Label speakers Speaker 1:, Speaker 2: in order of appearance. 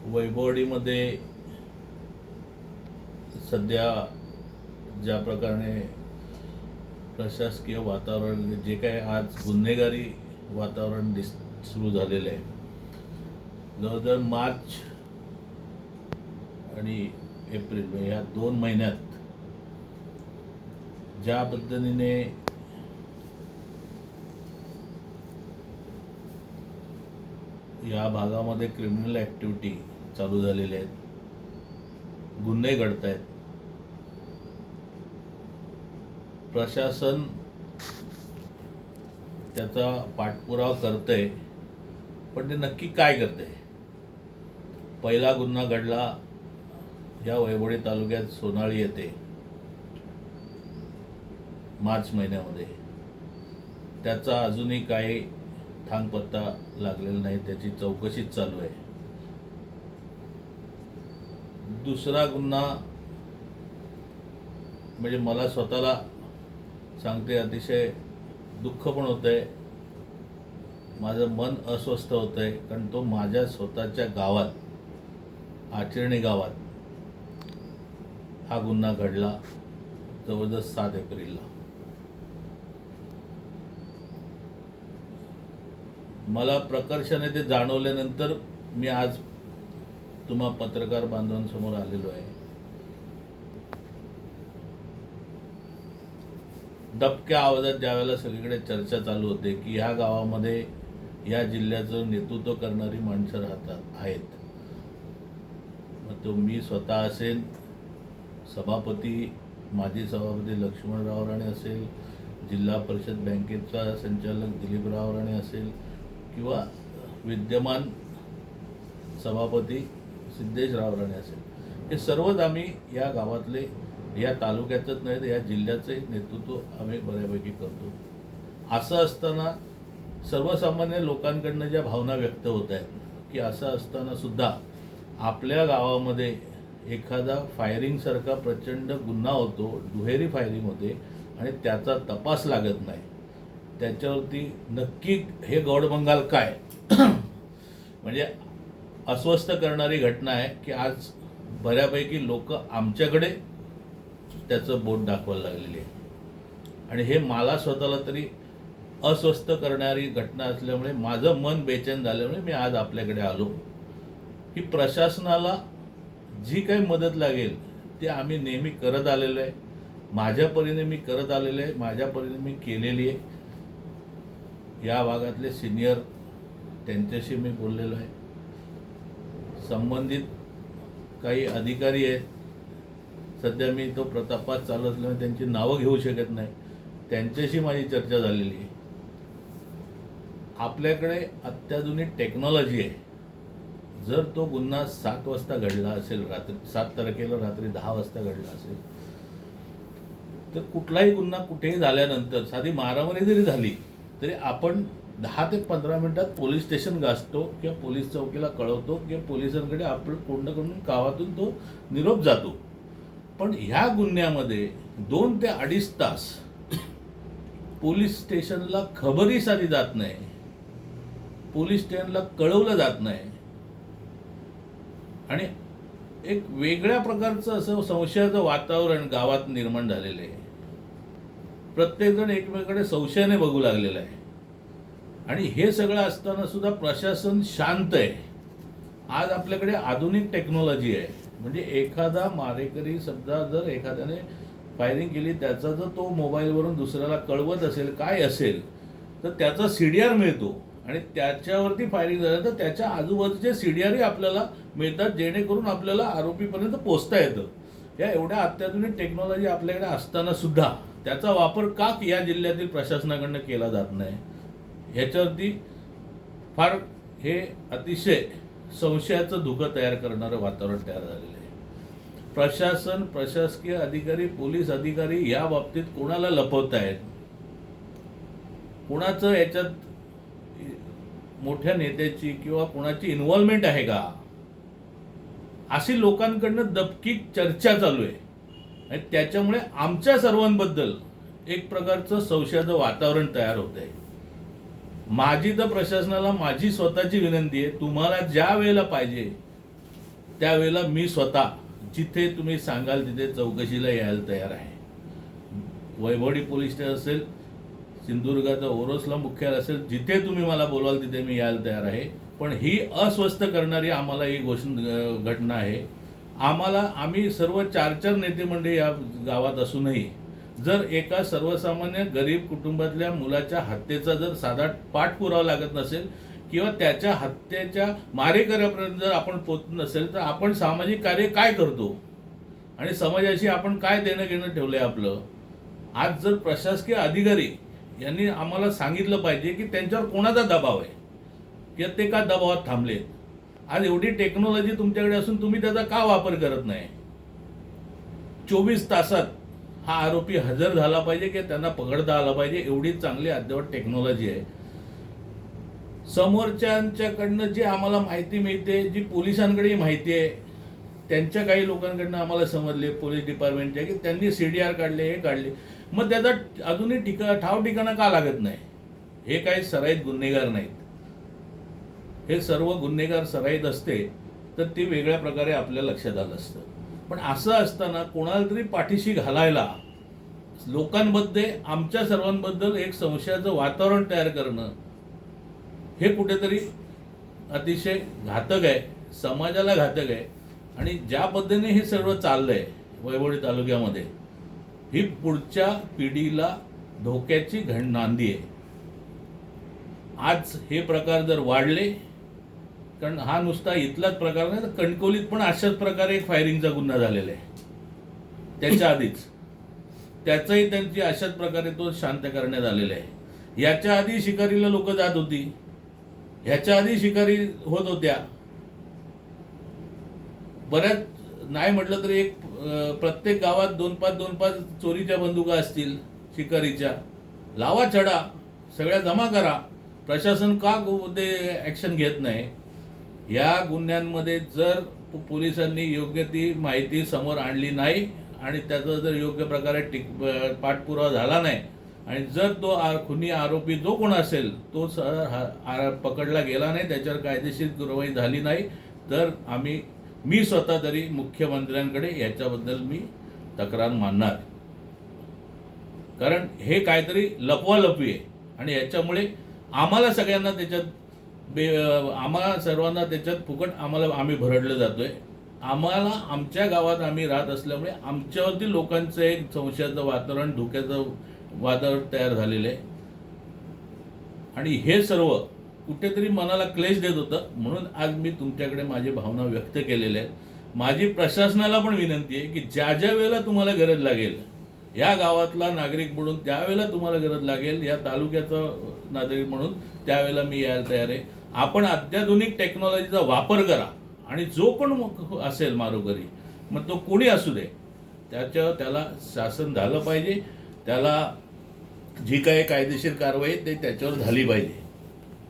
Speaker 1: वैभववाडीमध्ये सध्या ज्या प्रकारे प्रशासकीय वातावरण जे काय आज गुन्हेगारी वातावरण सुरू झालेलं आहे, जवळजवळ मार्च आणि एप्रिल या 2 महिन्यात ज्या पद्धतीने या भागामध्ये क्रिमिनल ॲक्टिव्हिटी चालू झालेल्या आहेत, गुन्हे घडत आहेत, प्रशासन त्याचा पाठपुरावा करतंय, पण ते नक्की काय करतंय? पहिला गुन्हा घडला या वैभववाडी तालुक्यात सोनाळी येथे मार्च महिन्यामध्ये. त्याचा अजूनही काही थांगपत्ता लागलेला नाही, त्याची चौकशीच चालू आहे. दुसरा गुन्हा म्हणजे मला स्वतःला सांगते अतिशय दुःख पण होतंय, माझं मन अस्वस्थ होतंय, कारण तो माझ्या स्वतःच्या गावात, आचरणी गावात हा गुन्हा घडला जवळजवळ 7 एप्रिलला. मला प्रकर्षाने ते जाणवल्यानंतर मी आज तुम्हा पत्रकार बांधवांसमोर आलेलो आहे. दबक्या आवाजात ज्यावेळेला सगळीकडे चर्चा चालू होते की ह्या गावामध्ये या जिल्ह्याचं नेतृत्व करणारी माणसं आहेत, मग तो मी स्वतः असेल, सभापती माजी सभापती लक्ष्मणराव राणे असेल, जिल्हा परिषद बँकेचा संचालक दिलीपराव राणे असेल, किंवा विद्यमान सभापती सिद्धेशराव राणे असेल, हे सर्वच आम्ही या गावातले, या तालुक्यातच नाही तर या जिल्ह्याचे नेतृत्व आम्ही बऱ्यापैकी करतो. असं असताना सर्वसामान्य लोकांकडनं ज्या भावना व्यक्त होत आहेत की असं असताना सुद्धा आपल्या गावामध्ये एखादा फायरिंगसारखा प्रचंड गुन्हा होतो, दुहेरी फायरिंग होते आणि त्याचा तपास लागत नाही, त्याच्यावरती नक्की हे गौडबंगाल काय? म्हणजे अस्वस्थ करणारी घटना आहे की आज बऱ्यापैकी लोक आमच्याकडे त्याचं बोट दाखवायला लागलेली आहे. आणि हे मला स्वतःला तरी अस्वस्थ करणारी घटना असल्यामुळे माझं मन बेचैन झाल्यामुळे मी आज आपल्याकडे आलो की प्रशासनाला जी काही मदत लागेल ती आम्ही नेहमी करत आलेलो आहे, माझ्या परीने मी करत आलेलो आहे, माझ्या परीने मी केलेली आहे. या भागातले सिनियर त्यांच्याशी मी बोललेलो आहे, संबंधित काही अधिकारी आहेत, सध्या मी तो तपास चालू असल्यामुळे त्यांची नावं घेऊ शकत नाही, त्यांच्याशी माझी चर्चा झालेली आहे. आपल्याकडे अत्याधुनिक टेक्नॉलॉजी आहे. जर तो गुन्हा 7 वाजता घडला असेल, रात्री 7 तारखेला रात्री 10 वाजता घडला असेल, तर कुठलाही गुन्हा कुठेही झाल्यानंतर साधी मारामारी जरी झाली तरी आपण 10 ते 15 मिनिटात पोलीस स्टेशन गाठतो किंवा पोलीस चौकीला कळवतो किंवा पोलिसांकडे आपण कोणाकडून गावातून तो निरोप जातो. पण ह्या गुन्ह्यामध्ये 2 ते 2.5 तास पोलीस स्टेशनला खबरही साधी जात नाही, पोलीस स्टेशनला कळवलं जात नाही आणि एक वेगळ्या प्रकारचं असं संशयाचं वातावरण गावात निर्माण झालेलं आहे. प्रत्येकजण एकमेकांकडे संशयाने बघू लागलेला आहे आणि हे सगळं असताना सुद्धा प्रशासन शांत आहे. आज आपल्याकडे आधुनिक टेक्नॉलॉजी आहे, म्हणजे एखादा मारेकरी समजा जर एखाद्याने फायरिंग केली, त्याचा जर तो मोबाईलवरून दुसऱ्याला कळवत असेल काय असेल तर त्याचा CDR मिळतो आणि त्याच्यावरती फायरिंग झालं तर त्याच्या आजूबाजूचे CDRही आपल्याला मिळतात, जेणेकरून आपल्याला आरोपीपर्यंत पोहोचता येतं. या एवढ्या अत्याधुनिक टेक्नॉलॉजी आपल्याकडे असताना सुद्धा त्याचा वापर का या जिल्ह्यातील प्रशासनाकडनं केला जात नाही, ह्याच्यावरती फार हे अतिशय संशयाचं धुकं तयार करणारं वातावरण तयार झालेलं आहे. प्रशासन, प्रशासकीय अधिकारी, पोलीस अधिकारी या बाबतीत कोणाला लपवत आहेत, कोणाचं याच्यात मोठ्या नेत्याची किंवा कोणाची इन्व्हॉल्वमेंट आहे का, अशी लोकांकडनं दबकी चर्चा चालू आहे आणि त्याच्यामुळे आमच्या सर्वांबद्दल एक प्रकारचं संशयाचं वातावरण तयार होत आहे. माझी तर प्रशासनाला माझी स्वतःची विनंती आहे, तुम्हाला ज्या वेळेला पाहिजे त्यावेळेला मी स्वतः जिथे तुम्ही सांगाल तिथे चौकशीला यायला तयार आहे. वैभवडी पोलीस स्टेशन असेल, सिंधुदुर्गाचा ओरोसला मुख्यालय असेल, जिथे तुम्ही मला बोलवाल तिथे मी यायला तयार आहे. पण ही अस्वस्थ करणारी आम्हाला ही घटना आहे. आम्ही सर्व 4 नेते मंडळी या गावात असूनही जर एका सर्वसामान्य गरीब कुटुंबातल्या मुलाच्या हत्येचा जर साधा पाठपुरावा लागत नसेल किंवा त्याच्या हत्येच्या मारेकऱ्यापर्यंत जर आपण पोहोचत नसेल तर आपण सामाजिक कार्य काय करतो आणि समाजाशी आपण काय देणं घेणं ठेवलंय आपलं. आज जर प्रशासकीय अधिकारी यांनी आम्हाला सांगितलं पाहिजे की त्यांच्यावर कोणाचा दबाव आहे किंवा ते का दबावात थांबलेत. आज एवढी टेक्नॉलॉजी तुमच्याकडे असून तुम्ही त्याचा का वापर करत नाही. 24 तासात हा आरोपी हजर झाला पाहिजे की त्यांना पकडता आला पाहिजे, एवढी चांगली अद्यावत टेक्नॉलॉजी आहे. समोरच्यांच्याकडनं जी आम्हाला माहिती मिळते, जी पोलिसांकडे माहिती आहे, त्यांच्या काही लोकांकडनं आम्हाला समजले पोलीस डिपार्टमेंटच्या की त्यांनी CDR काढले, हे काढले. मग त्याचा अजूनही ठाव ठिकाणा का लागत नाही. हे काही सराईत गुन्हेगार नाहीत. हे सर्व गुन्हेगार सराईत असते तर ते वेगळ्या प्रकारे आपल्या लक्षात आलं असतं. पण असं असताना कोणाला तरी पाठीशी घालायला लोकांमध्ये, आमच्या सर्वांबद्दल एक संशयाचं वातावरण तयार करणं हे कुठेतरी अतिशय घातक आहे, समाजाला घातक आहे. आणि ज्या पद्धतीने हे सर्व चाललंय वैभवडी तालुक्यामध्ये, ही पुढच्या पिढीला धोक्याची नांदी आहे. आज हे प्रकार जर वाढले, कारण हा नुसता इथलाच प्रकार नाही तर कणकवलीत पण अशाच प्रकारे एक फायरिंगचा गुन्हा झालेला आहे. त्याच्या आधीच त्याचाही त्यांची अशाच प्रकारे तो शांत करण्यात आलेला आहे. याच्या आधी शिकारीला लोक जात होती, ह्याच्या आधी शिकारी होत होत्या. बऱ्याच नाही म्हटलं तरी एक प्रत्येक गावात 2-5 चोरीच्या बंदुका असतील शिकारीच्या. लावा चढा, सगळ्या जमा करा. प्रशासन का ते ॲक्शन घेत नाही. या गुन्ह्यांमध्ये जर पोलिसांनी योग्य ती माहिती समोर आणली नाही आणि त्याचा जर योग्य प्रकारे पाठपुरावा झाला नाही आणि जर तो खुनी आरोपी जो कोण असेल तो पकडला गेला नाही, त्याच्यावर कायदेशीर कारवाई झाली नाही तर मी स्वतः तरी मुख्यमंत्र्यांकडे याच्याबद्दल मी तक्रार मानणार. कारण हे काहीतरी लपवालपवी आहे आणि याच्यामुळे आम्हाला सगळ्यांना आम्हाला सर्वांना त्याच्यात फुकट आम्ही भरडलं जातोय. आम्हाला आमच्या गावात आम्ही राहत असल्यामुळे आमच्यावरती लोकांचं एक संशयाचं वातावरण, धोक्याचं वातावरण तयार झालेलं आहे. आणि हे सर्व कुठेतरी मनाला क्लेश देत होतं. म्हणून आज मी तुमच्याकडे माझी भावना व्यक्त केलेल्या आहेत. माझी प्रशासनाला पण विनंती आहे की ज्या वेळेला तुम्हाला गरज लागेल, या गावातला नागरिक म्हणून त्यावेळेला तुम्हाला गरज लागेल, या तालुक्याचा नागरिक म्हणून त्यावेळेला मी यायला तयार आहे. आपण अत्याधुनिक टेक्नॉलॉजीचा वापर करा आणि जो कोण असेल मारोकरी, मग तो कोणी असू दे, त्याला शासन झालं पाहिजे. त्याला जी काही कायदेशीर कारवाई ते त्याच्यावर झाली पाहिजे.